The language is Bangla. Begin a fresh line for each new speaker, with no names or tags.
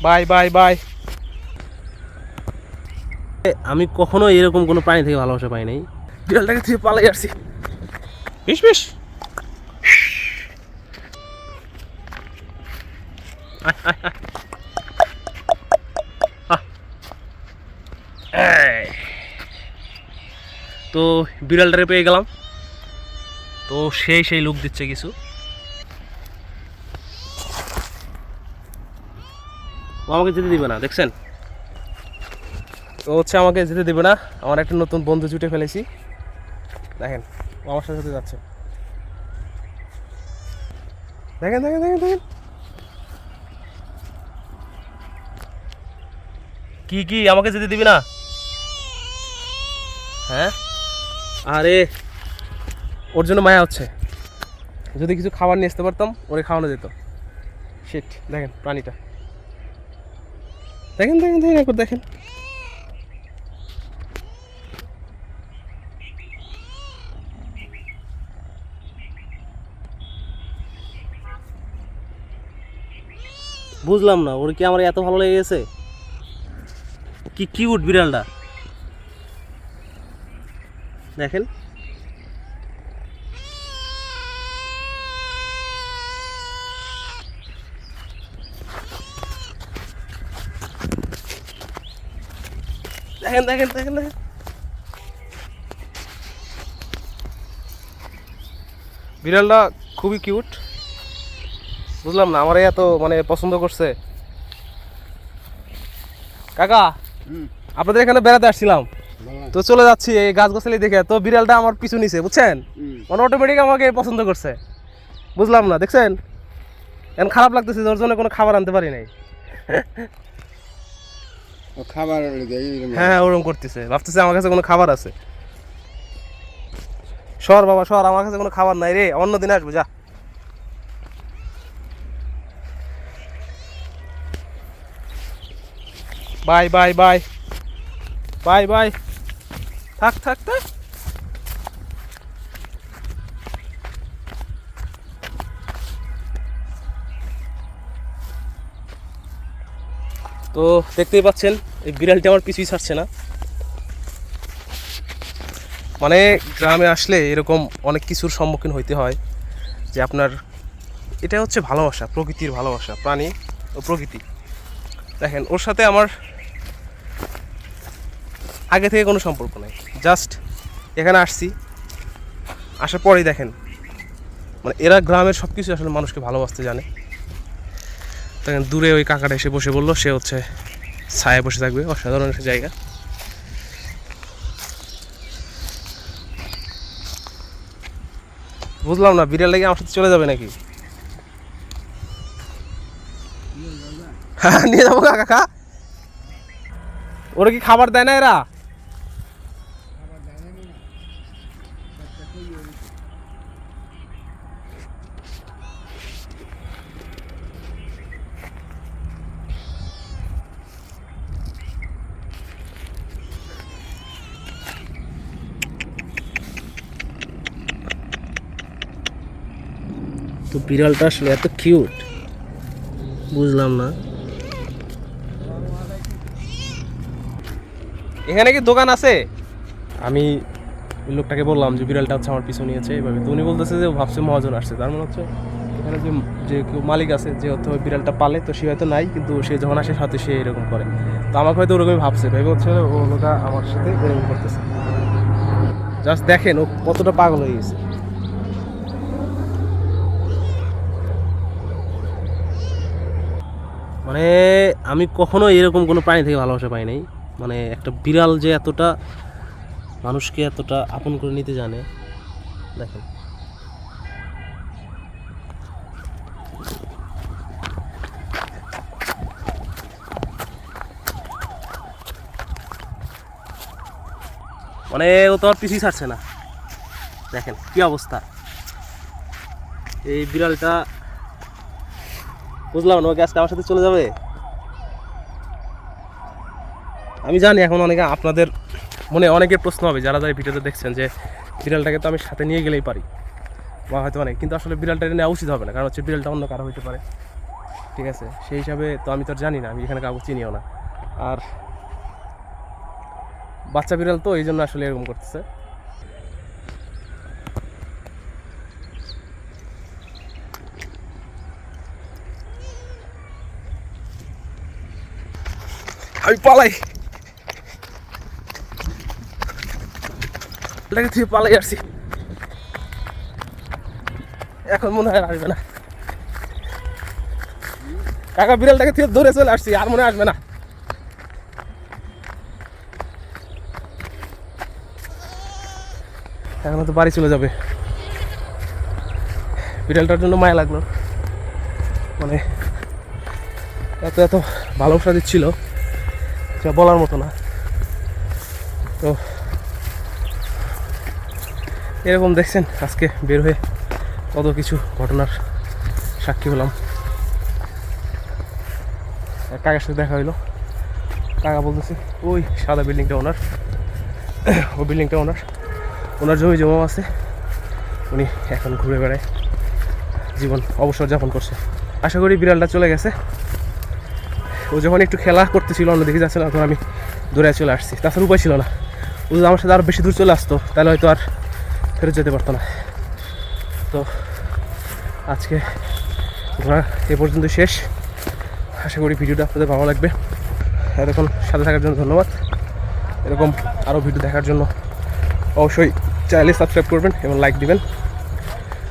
Bye bye bye. আমি কখনো এরকম কোনো প্রাণী থেকে ভালোবাসা পাই নাই। বিড়ালটাকে থেকে পালাই আসছি। বিশ বিশ তো বিড়ালটারে পেয়ে গেলাম। তো সেই লুক দিচ্ছে কিছু। ও আমাকে যেতে দিবে না, দেখছেন? তো হচ্ছে আমাকে যেতে দিবে না। আমার একটা নতুন বন্ধু জুটে ফেলেছি, দেখেন ও আমার সাথে সাথে যাচ্ছে। দেখেন দেখেন দেখেন দেখেন কি কি আমাকে যেতে দিবি না? হ্যাঁ, আরে ওর জন্য মায়া হচ্ছে। যদি কিছু খাবার নিয়ে আসতে পারতাম ওরে খাওয়ানো যেত। শিট, দেখেন প্রাণীটা, দেখেন দেখেন দেখেন একবার দেখেন। বুঝলাম না ওর কি আমার এত ভালো লেগে গেছে। কি কিউট বিড়ালটা, দেখেন। দেখেন দেখেন দেখেন দেখেন বিড়ালটা খুবই কিউট। বুঝলাম না আমার এত মানে পছন্দ করছে। কাকা, আপনাদের এখানে বেড়াতে আসছিলাম, তো চলে যাচ্ছি এই গাছগাছালি দেখে, তো বিড়ালটা আমার পিছু নিছে, বুঝছেন? মানে অটোমেটিক আমাকে পছন্দ করছে। বুঝলাম না, দেখছেন? এখন খারাপ লাগতেছে ওর জন্য কোনো খাবার আনতে পারি নাই।
খাবার
হ্যাঁ ওরকম করতেছে, ভাবতেছে আমার কাছে কোনো খাবার আছে। সর বাবা সর, আমার কাছে কোনো খাবার নাই রে, অন্য দিন আসবো যা। Bye bye bye bye bye. থাক থাক থাক। তো দেখতেই পাচ্ছেন এই বিড়ালটি আমার পিছুই ছাড়ছে না। মানে গ্রামে আসলে এরকম অনেক কিছুর সম্মুখীন হইতে হয়, যে আপনার এটা হচ্ছে ভালোবাসা, প্রকৃতির ভালোবাসা, প্রাণী ও প্রকৃতি। দেখেন ওর সাথে আমার আগে থেকে কোনো সম্পর্ক নেই, জাস্ট এখানে আসছি, আসার পরেই দেখেন মানে এরা গ্রামের সব কিছু আসলে মানুষকে ভালোবাসতে জানে। দেখেন দূরে ওই কাকাটা এসে বসে বললো সে হচ্ছে ছায়ায় বসে থাকবে, অসাধারণ একটা জায়গা। বুঝলাম না বিড়াল লেগে আমার সাথে চলে যাবে নাকি? হ্যাঁ নিয়ে যাবো কাকা। ওরা কি খাবার দেয় না এরা? তো বিড়ালটা আসলে এত কিউট, বুঝলাম না। এখানে কি দোকান আছে? আমি ওই লোকটাকে বললাম যে বিড়ালটা হচ্ছে আমার পিছু নিয়েছে এভাবে, তো উনি বলতেছে যে ভাবছে মহাজন আসছে, তার মানে হচ্ছে এখানে যে যে কেউ মালিক আছে যে হয়তো বিড়ালটা পালে, তো সে হয়তো নাই, কিন্তু সে যখন আসে সাথে সে এরকম করে। তো আমাকে হয়তো ওরকমই ভাবছে, ভেবে হচ্ছে ও লোকটা আমার সাথে এরকম করতেছে। জাস্ট দেখেন ও কতটা পাগল হয়ে গেছে। মানে আমি কখনো এরকম কোনো প্রাণী থেকে ভালোবাসা পাই নাই। মানে একটা বিড়াল যে এতটা মানুষকে এতটা আপন করে নিতে জানে, দেখেন। মানে ও তো আর পিছিয়ে ছাড়ছে না, দেখেন কি অবস্থা এই বিড়ালটা। বুঝলাম না ও আজকে আমার সাথে চলে যাবে। আমি জানি এখন অনেকে আপনাদের মনে অনেকের প্রশ্ন হবে যারা যারা ভিডিওতে দেখছেন যে বিড়ালটাকে তো আমি সাথে নিয়ে গেলেই পারি, বা হয়তো অনেক, কিন্তু আসলে বিড়ালটা নেওয়া উচিত হবে না, কারণ হচ্ছে বিড়ালটা অন্য কারো হইতে পারে। ঠিক আছে, সেই হিসাবে তো আমি তো আর জানি না, আমি এখানে কাউকে চিনিও না। আর বাচ্চা বিড়াল তো এই জন্য আসলে এরকম করতেছে। আমি পালাই, এটাকে থেকে পালাই আসছি, এখন মনে হয় আর আসবে না। কাকা বিড়ালটাকে থেকে ধরে চলে আসছি, আর মনে হয় আসবে না। এখন তো বাড়ি চলে যাবে। বিড়ালটার জন্য মায়া লাগলো, মানে এত এত ভালোবাসা দিচ্ছিল যা বলার মতো না। তো এরকম দেখছেন আজকে বের হয়ে কত কিছু ঘটনার সাক্ষী হলাম। কাকার সাথে দেখা হইলো, কাকা বলতেছে ওই সাদা বিল্ডিংটা ওনার, ওই বিল্ডিংটা ওনার জমি জমা আছে, উনি এখন ঘুরে বেড়ায়, জীবন অবসর যাপন করছে। আশা করি বিড়ালটা চলে গেছে। ও যখন একটু খেলা করতেছিল অন্যদিকে যাচ্ছিল, তখন আমি দৌড়ে চলে আসছি, তাছাড়া উপায় ছিল না। ও যদি আমার সাথে আরও বেশি দূর চলে আসতো তাহলে হয়তো আর ফেরত যেতে পারতো না। তো আজকে ঘোরা এ পর্যন্ত শেষ। আশা করি ভিডিওটা আপনাদের ভালো লাগবে। এতক্ষণ সাথে থাকার জন্য ধন্যবাদ। এরকম আরও ভিডিও দেখার জন্য অবশ্যই চ্যানেলে সাবস্ক্রাইব করবেন এবং লাইক দিবেন।